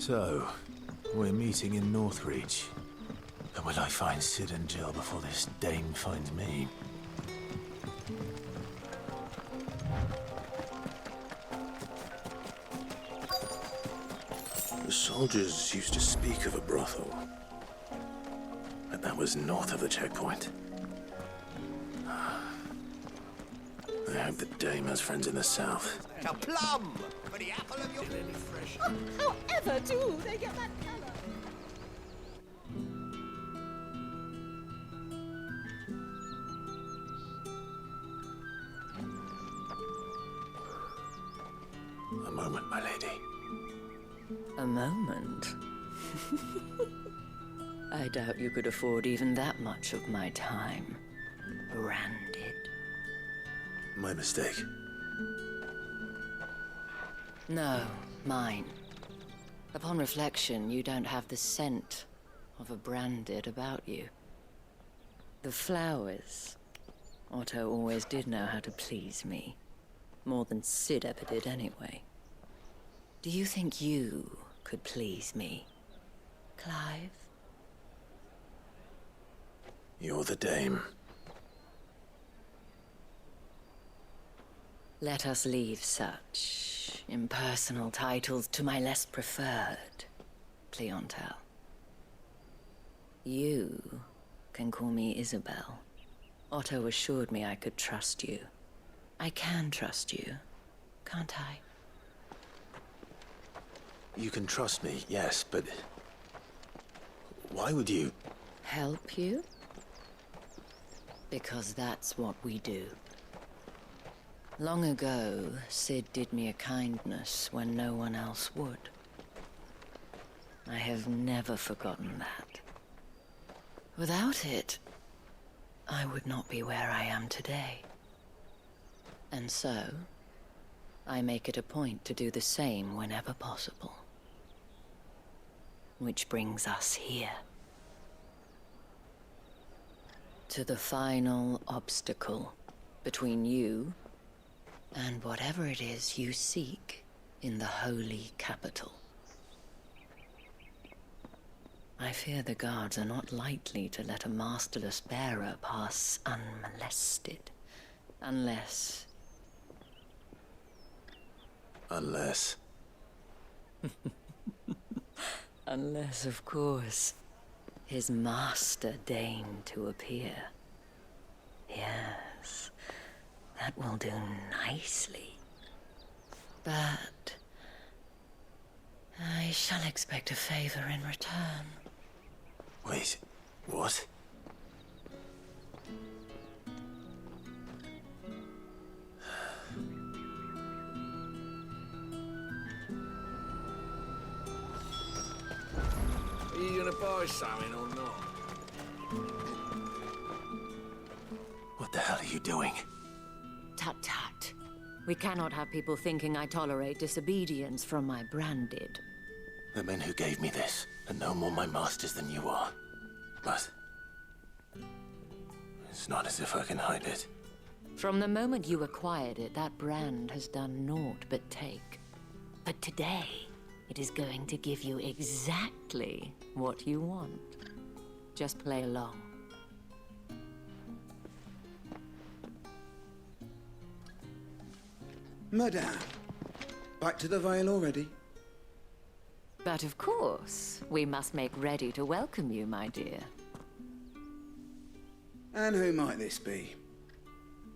So, we're meeting in Northreach. And will I find Sid and Jill before this dame finds me? The soldiers used to speak of a brothel. But that was north of the checkpoint. I hope the dame has friends in the south. A plum! For the apple of your... Any fresh? Oh, however do they get that colour? A moment, my lady. A moment? I doubt you could afford even that much of my time. Branded. My mistake. No, mine. Upon reflection, you don't have the scent of a branded about you. The flowers. Otto always did know how to please me. More than Sid ever did anyway. Do you think you could please me, Clive? You're the dame. Let us leave such impersonal titles to my less preferred clientele. You can call me Isabel. Otto assured me I could trust you. I can trust you, can't I? You can trust me, yes, but... why would you... Help you? Because that's what we do. Long ago, Sid did me a kindness when no one else would. I have never forgotten that. Without it, I would not be where I am today. And so, I make it a point to do the same whenever possible. Which brings us here. To the final obstacle between you and whatever it is you seek in the holy capital. I fear the guards are not likely to let a masterless bearer pass unmolested. Unless... Unless... Unless, of course, his master deigned to appear. Yes, that will do nicely. But... I shall expect a favor in return. Wait, what? Are you gonna buy something or not? What the hell are you doing? Tut-tut. We cannot have people thinking I tolerate disobedience from my branded. The men who gave me this are no more my masters than you are. But... it's not as if I can hide it. From the moment you acquired it, that brand has done naught but take. But today, it is going to give you exactly what you want. Just play along. Madame, back to the Vale already? But of course, we must make ready to welcome you, my dear. And who might this be?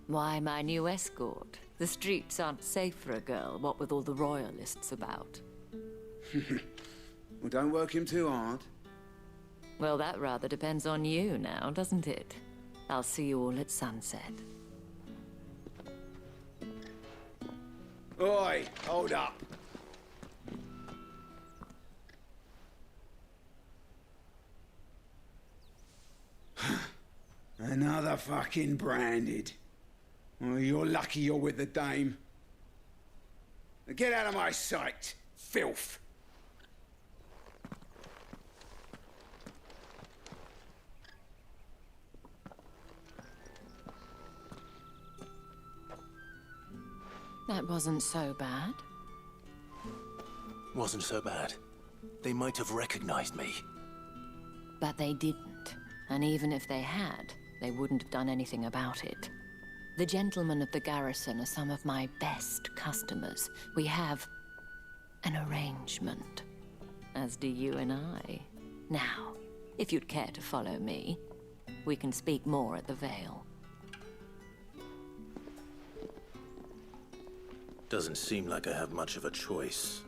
Why, my new escort. The streets aren't safe for a girl, what with all the royalists about. Well, don't work him too hard. Well, that rather depends on you now, doesn't it? I'll see you all at sunset. Oi, hold up. Another fucking branded. Well, you're lucky you're with the dame. Now get out of my sight, filth. That wasn't so bad. Wasn't so bad. They might have recognized me. But they didn't. And even if they had, they wouldn't have done anything about it. The gentlemen of the garrison are some of my best customers. We have an arrangement, as do you and I. Now, if you'd care to follow me, we can speak more at the Vale. Doesn't seem like I have much of a choice.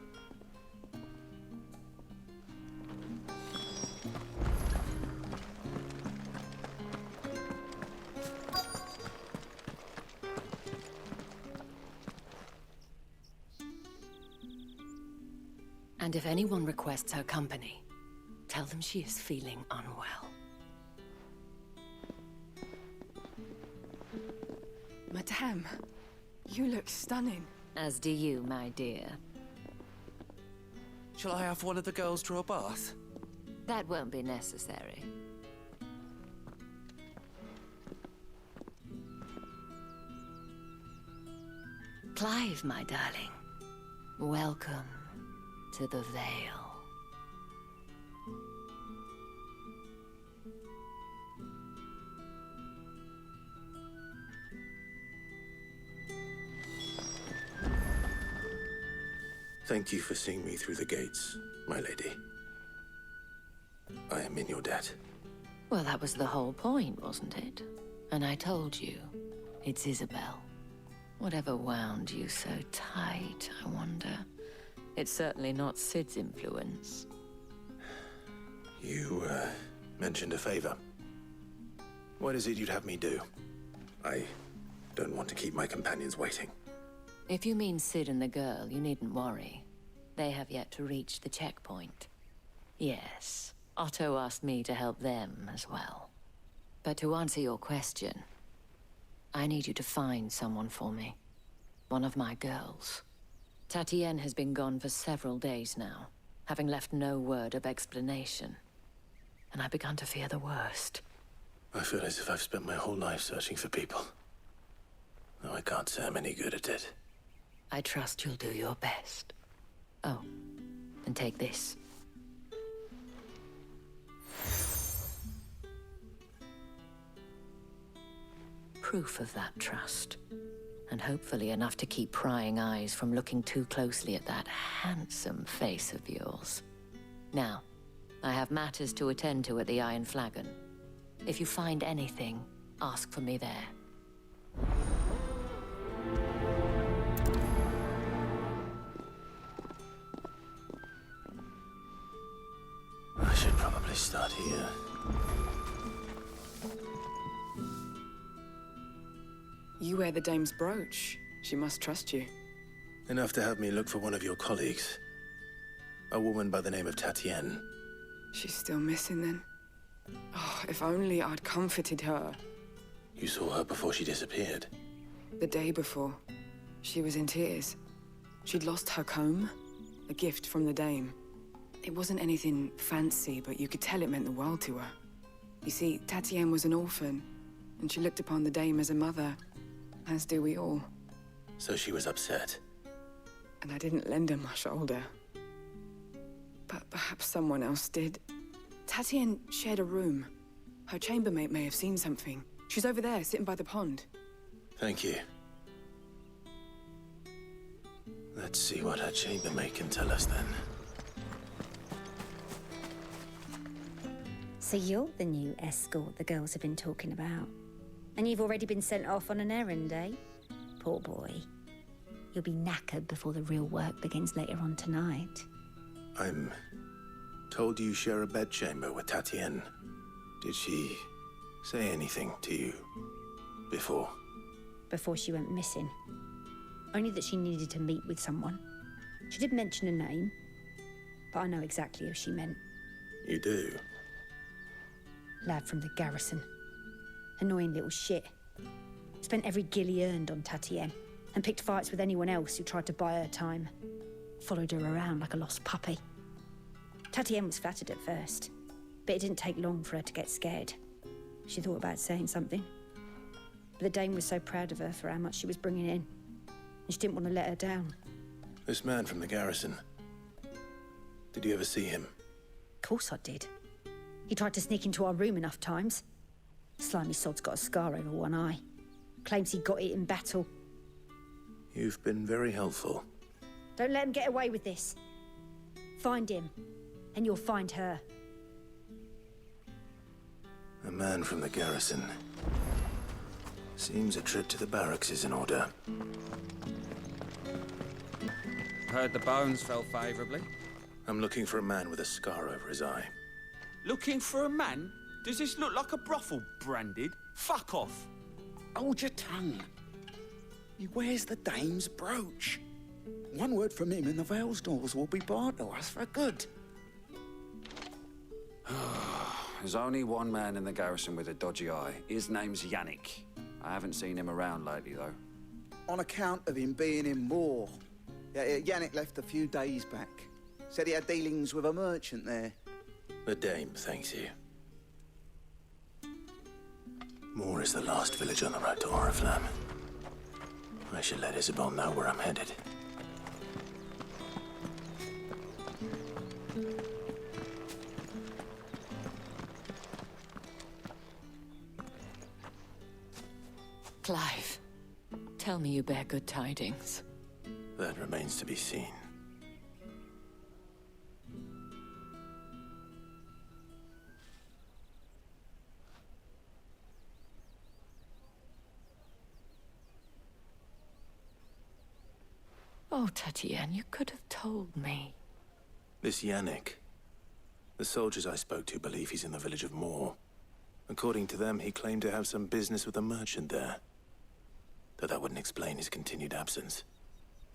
And if anyone requests her company, tell them she is feeling unwell. Madame, you look stunning. As do you, my dear. Shall I have one of the girls draw a bath? That won't be necessary. Clive, my darling. Welcome to the Vale. Thank you for seeing me through the gates, my lady. I am in your debt. Well, that was the whole point, wasn't it? And I told you, it's Isabel. Whatever wound you so tight, I wonder. It's certainly not Sid's influence. You, mentioned a favor. What is it you'd have me do? I don't want to keep my companions waiting. If you mean Sid and the girl, you needn't worry. They have yet to reach the checkpoint. Yes, Otto asked me to help them as well. But to answer your question, I need you to find someone for me. One of my girls. Tatienne has been gone for several days now, having left no word of explanation. And I've begun to fear the worst. I feel as if I've spent my whole life searching for people. Though I can't say I'm any good at it. I trust you'll do your best. Oh, and take this. Proof of that trust. And hopefully enough to keep prying eyes from looking too closely at that handsome face of yours. Now, I have matters to attend to at the Iron Flagon. If you find anything, ask for me there. I should probably start here. You wear the dame's brooch. She must trust you. Enough to have me look for one of your colleagues. A woman by the name of Tatienne. She's still missing then. Oh, if only I'd comforted her. You saw her before she disappeared. The day before, she was in tears. She'd lost her comb, a gift from the dame. It wasn't anything fancy, but you could tell it meant the world to her. You see, Tatienne was an orphan, and she looked upon the dame as a mother, as do we all. So she was upset. And I didn't lend her my shoulder. But perhaps someone else did. Tatienne shared a room. Her chambermaid may have seen something. She's over there, sitting by the pond. Thank you. Let's see what her chambermaid can tell us then. So you're the new escort the girls have been talking about. And you've already been sent off on an errand, eh? Poor boy. You'll be knackered before the real work begins later on tonight. I'm told you share a bedchamber with Tatienne. Did she say anything to you before? Before she went missing. Only that she needed to meet with someone. She did mention a name, but I know exactly who she meant. You do? Lad from the garrison. Annoying little shit. Spent every gil he earned on Tatienne, and picked fights with anyone else who tried to buy her time. Followed her around like a lost puppy. Tatienne was flattered at first, but it didn't take long for her to get scared. She thought about saying something. But the dame was so proud of her for how much she was bringing in, and she didn't want to let her down. This man from the garrison. Did you ever see him? Of course I did. He tried to sneak into our room enough times. Slimy sod's got a scar over one eye. Claims he got it in battle. You've been very helpful. Don't let him get away with this. Find him, and you'll find her. A man from the garrison. Seems a trip to the barracks is in order. Heard the bones fell favourably. I'm looking for a man with a scar over his eye. Looking for a man? Does this look like a brothel, Branded? Fuck off. Hold your tongue. He wears the dame's brooch. One word from him and the Vale's doors will be barred to us for good. There's only one man in the garrison with a dodgy eye. His name's Yannick. I haven't seen him around lately, though. On account of him being in war. Yeah, Yannick left a few days back. Said he had dealings with a merchant there. The dame thanks you. Moor is the last village on the road to Oriflamme. I should let Isabel know where I'm headed. Clive, tell me you bear good tidings. That remains to be seen. Oh, Tatienne, you could have told me. This Yannick. The soldiers I spoke to believe he's in the village of Moor. According to them, he claimed to have some business with a merchant there. Though that wouldn't explain his continued absence.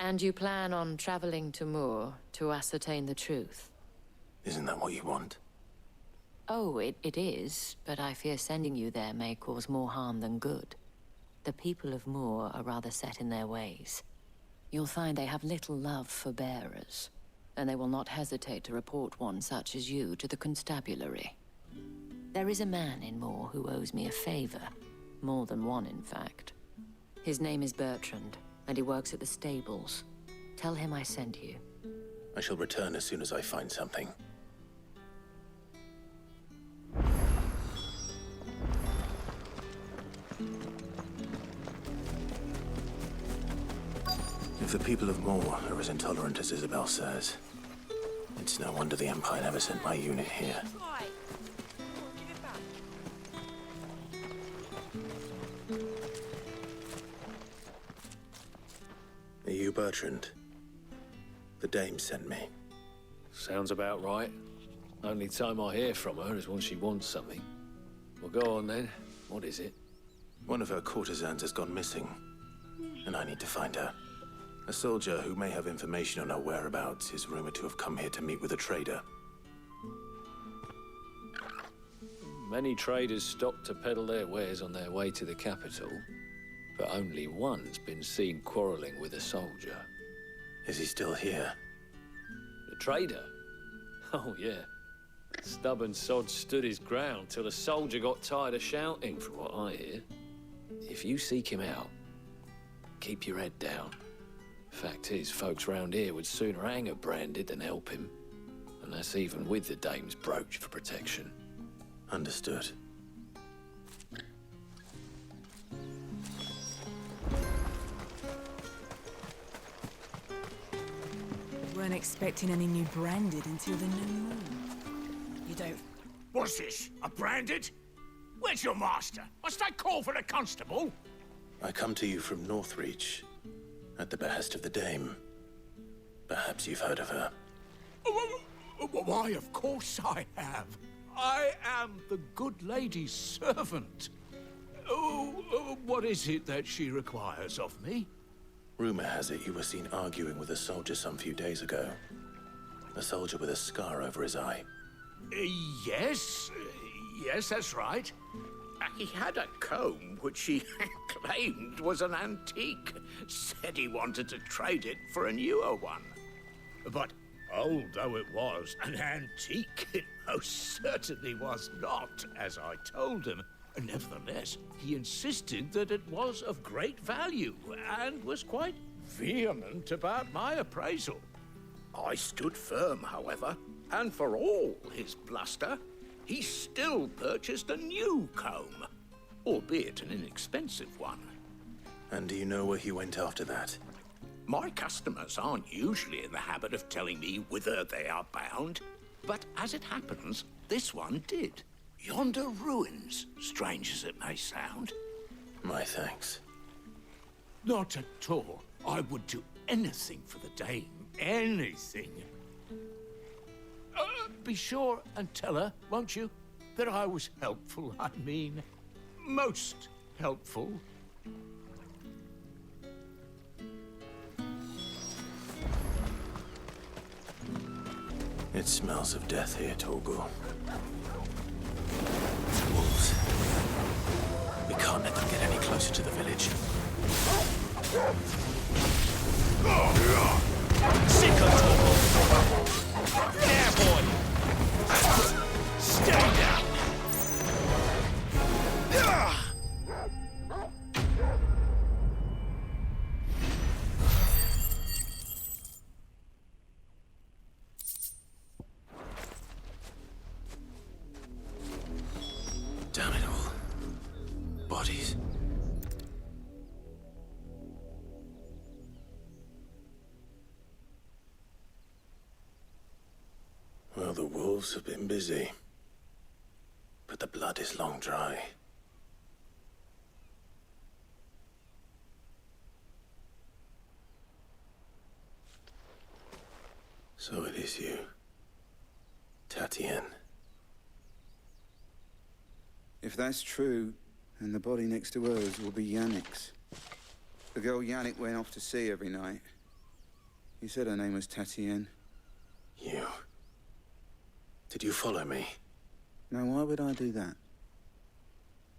And you plan on traveling to Moor to ascertain the truth? Isn't that what you want? Oh, it is, but I fear sending you there may cause more harm than good. The people of Moor are rather set in their ways. You'll find they have little love for bearers, and they will not hesitate to report one such as you to the constabulary. There is a man in Moor who owes me a favor. More than one, in fact. His name is Bertrand, and he works at the stables. Tell him I sent you. I shall return as soon as I find something. If the people of Moor are as intolerant as Isabel says, it's no wonder the Empire never sent my unit here. Right. Give it back. Are you Bertrand? The dame sent me. Sounds about right. Only time I hear from her is when she wants something. Well, go on then. What is it? One of her courtesans has gone missing, and I need to find her. A soldier who may have information on her whereabouts is rumored to have come here to meet with a trader. Many traders stop to peddle their wares on their way to the capital, but only one's been seen quarreling with a soldier. Is he still here? The trader? Oh, yeah. Stubborn sod stood his ground till the soldier got tired of shouting, from what I hear. If you seek him out, keep your head down. Fact is, folks round here would sooner hang a Branded than help him. And that's even with the dame's brooch for protection. Understood. Weren't expecting any new Branded until the new moon. You don't... What's this? A Branded? Where's your master? Must I call for the constable? I come to you from Northreach, at the behest of the dame. Perhaps you've heard of her. Why, of course I have. I am the good lady's servant. What is it that she requires of me? Rumor has it you were seen arguing with a soldier some few days ago. A soldier with a scar over his eye. Yes, that's right. He had a comb which he claimed was an antique. Said he wanted to trade it for a newer one. But old though it was, an antique it most certainly was not, as I told him. Nevertheless, he insisted that it was of great value, and was quite vehement about my appraisal. I stood firm, however, and for all his bluster, he still purchased a new comb, albeit an inexpensive one. And do you know where he went after that? My customers aren't usually in the habit of telling me whither they are bound, but as it happens, this one did. Yonder ruins, strange as it may sound. My thanks. Not at all. I would do anything for the dame. Anything. Be sure and tell her, won't you, that I was helpful. I mean, most helpful. It smells of death here, Torgal. Wolves. We can't let them get any closer to the village. Sick of Torgal! There, boy! Stay down! Damn it all. Bodies. Well, the wolves have been busy. But the blood is long dry. So it is you, Tatienne. If that's true, then the body next to hers will be Yannick's. The girl Yannick went off to see every night. He said her name was Tatienne. You. Did you follow me? Now, why would I do that?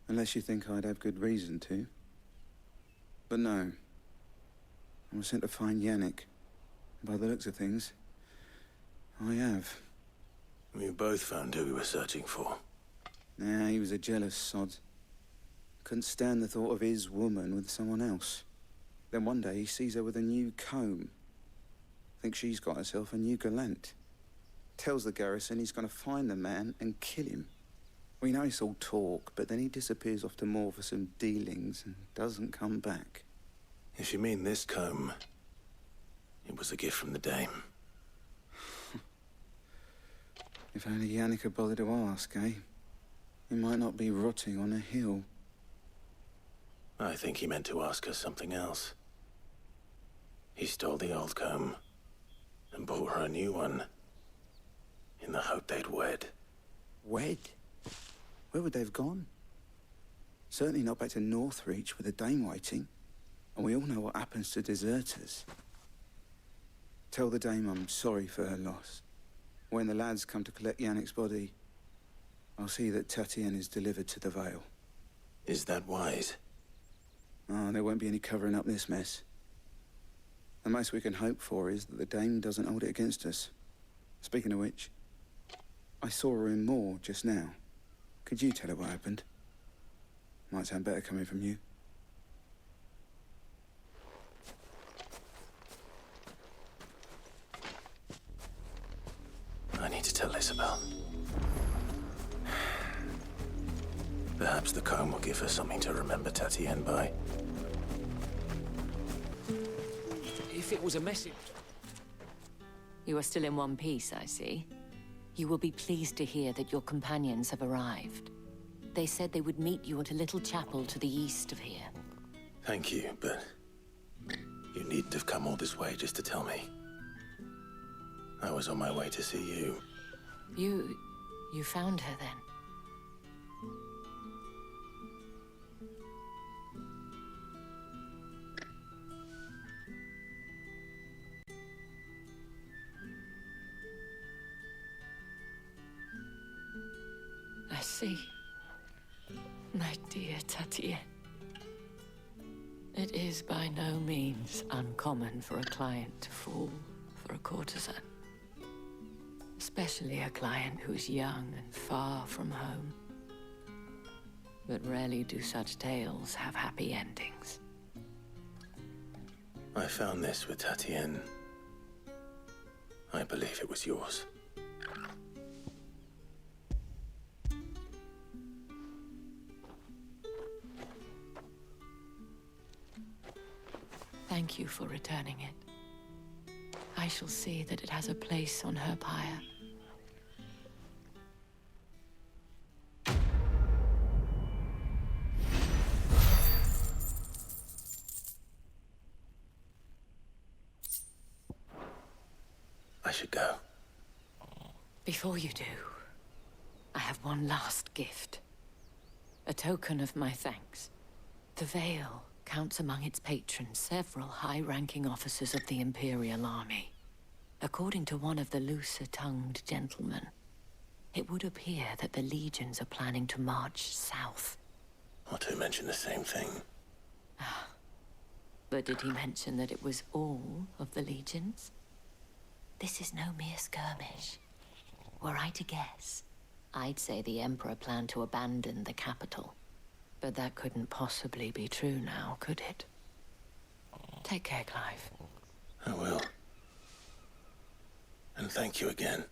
Unless you think I'd have good reason to. But no. I was sent to find Yannick. By the looks of things, I have. We both found who we were searching for. Nah, he was a jealous sod. Couldn't stand the thought of his woman with someone else. Then one day he sees her with a new comb. Thinks she's got herself a new gallant. Tells the garrison he's gonna find the man and kill him. We know it's all talk, but then he disappears off to Moor for some dealings and doesn't come back. If you mean this comb, it was a gift from the dame. If only Yannick had bothered to ask, eh? He might not be rotting on a hill. I think he meant to ask her something else. He stole the old comb and bought her a new one in the hope they'd wed. Wed? Where would they have gone? Certainly not back to Northreach with the dame waiting. And we all know what happens to deserters. Tell the dame I'm sorry for her loss. When the lads come to collect Yannick's body, I'll see that Tatienne is delivered to the Vale. Is that wise? Oh, there won't be any covering up this mess. The most we can hope for is that the dame doesn't hold it against us. Speaking of which, I saw her in Moor just now. Could you tell her what happened? Might sound better coming from you. I need to tell Isabel. Perhaps the comb will give her something to remember Tatienne by. If it was a message... You are still in one piece, I see. You will be pleased to hear that your companions have arrived. They said they would meet you at a little chapel to the east of here. Thank you, but you needn't have come all this way just to tell me. I was on my way to see you. You found her then? I see. My dear Tatienne. It is by no means uncommon for a client to fall for a courtesan. Especially a client who's young and far from home. But rarely do such tales have happy endings. I found this with Tatienne. I believe it was yours. Thank you for returning it. I shall see that it has a place on her pyre. I should go. Before you do, I have one last gift. A token of my thanks. The Veil counts among its patrons several high-ranking officers of the Imperial Army. According to one of the looser-tongued gentlemen, it would appear that the legions are planning to march south. Or to mention the same thing. But did he mention that it was all of the legions? This is no mere skirmish. Were I to guess, I'd say the Emperor planned to abandon the capital. But that couldn't possibly be true now, could it? Take care, Clive. I will. And thank you again.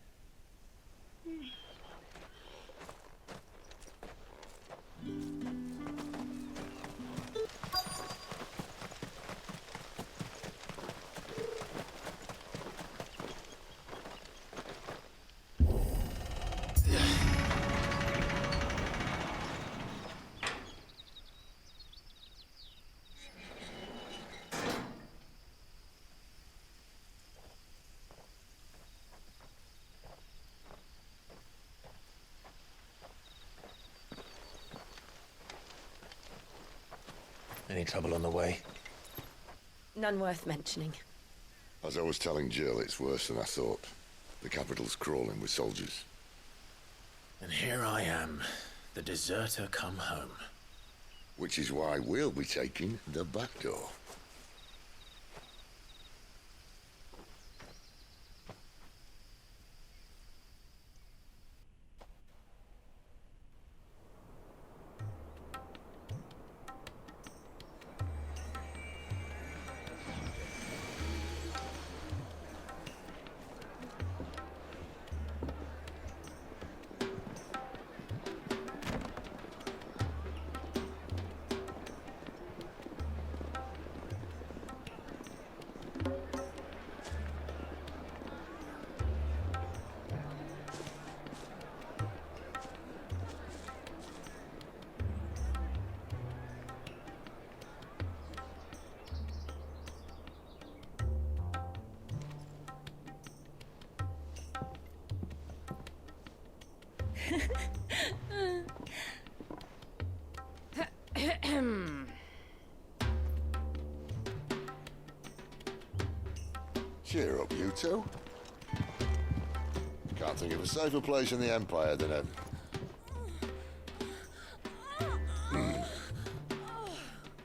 Any trouble on the way? None worth mentioning. As I was telling Jill, it's worse than I thought. The capital's crawling with soldiers. And here I am, the deserter come home. Which is why we'll be taking the back door. Cheer up, you two. Can't think of a safer place in the Empire than a...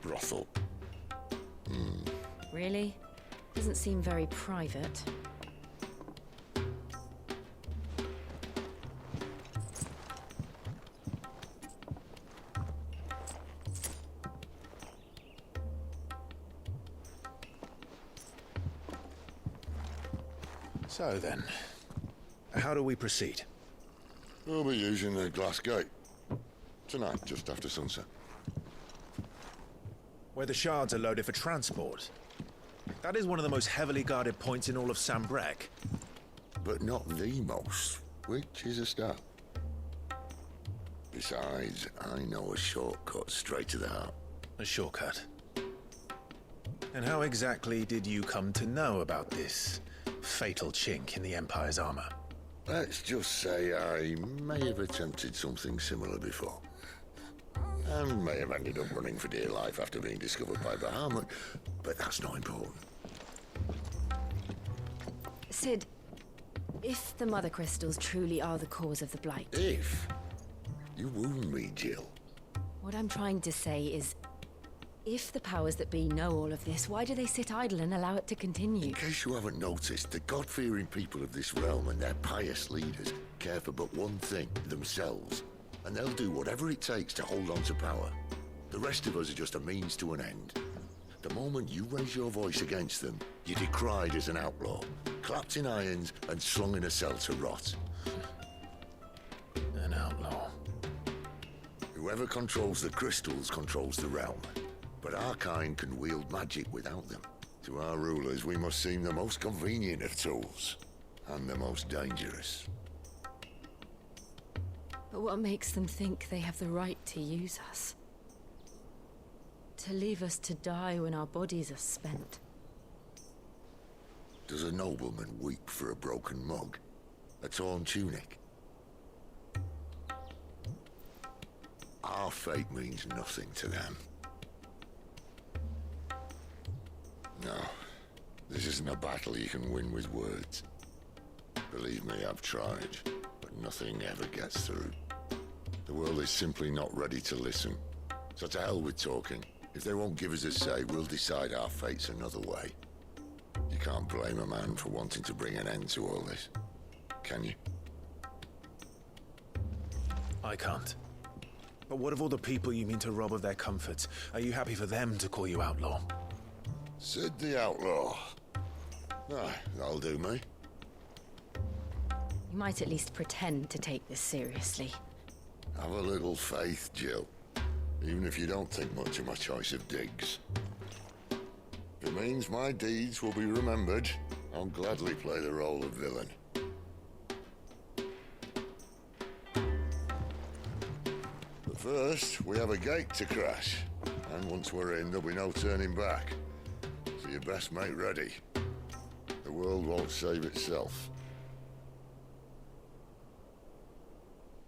brothel. Really? Doesn't seem very private. So then, how do we proceed? We'll be using the glass gate. Tonight, just after sunset. Where the shards are loaded for transport. That is one of the most heavily guarded points in all of Sambrek. But not the most, which is a start. Besides, I know a shortcut straight to the heart. A shortcut? And how exactly did you come to know about this fatal chink in the Empire's armor? Let's just say I may have attempted something similar before. And may have ended up running for dear life after being discovered by Bahamut, but that's not important. Sid, if the Mother Crystals truly are the cause of the Blight... If? You wound me, Jill. What I'm trying to say is, if the powers that be know all of this, why do they sit idle and allow it to continue? In case you haven't noticed, the God-fearing people of this realm and their pious leaders care for but one thing, themselves. And they'll do whatever it takes to hold on to power. The rest of us are just a means to an end. The moment you raise your voice against them, you're decried as an outlaw, clapped in irons and slung in a cell to rot. An outlaw. Whoever controls the crystals controls the realm. But our kind can wield magic without them. To our rulers, we must seem the most convenient of tools, and the most dangerous. But what makes them think they have the right to use us? To leave us to die when our bodies are spent? Does a nobleman weep for a broken mug? A torn tunic? Our fate means nothing to them. No, this isn't a battle you can win with words. Believe me, I've tried, but nothing ever gets through. The world is simply not ready to listen. So to hell with talking. If they won't give us a say, we'll decide our fates another way. You can't blame a man for wanting to bring an end to all this, can you? I can't. But what of all the people you mean to rob of their comforts? Are you happy for them to call you outlaw? Sid the Outlaw. Ah, that'll do me. You might at least pretend to take this seriously. Have a little faith, Jill. Even if you don't think much of my choice of digs. If it means my deeds will be remembered, I'll gladly play the role of villain. But first, we have a gate to crash. And once we're in, there'll be no turning back. So you best make ready. The world won't save itself.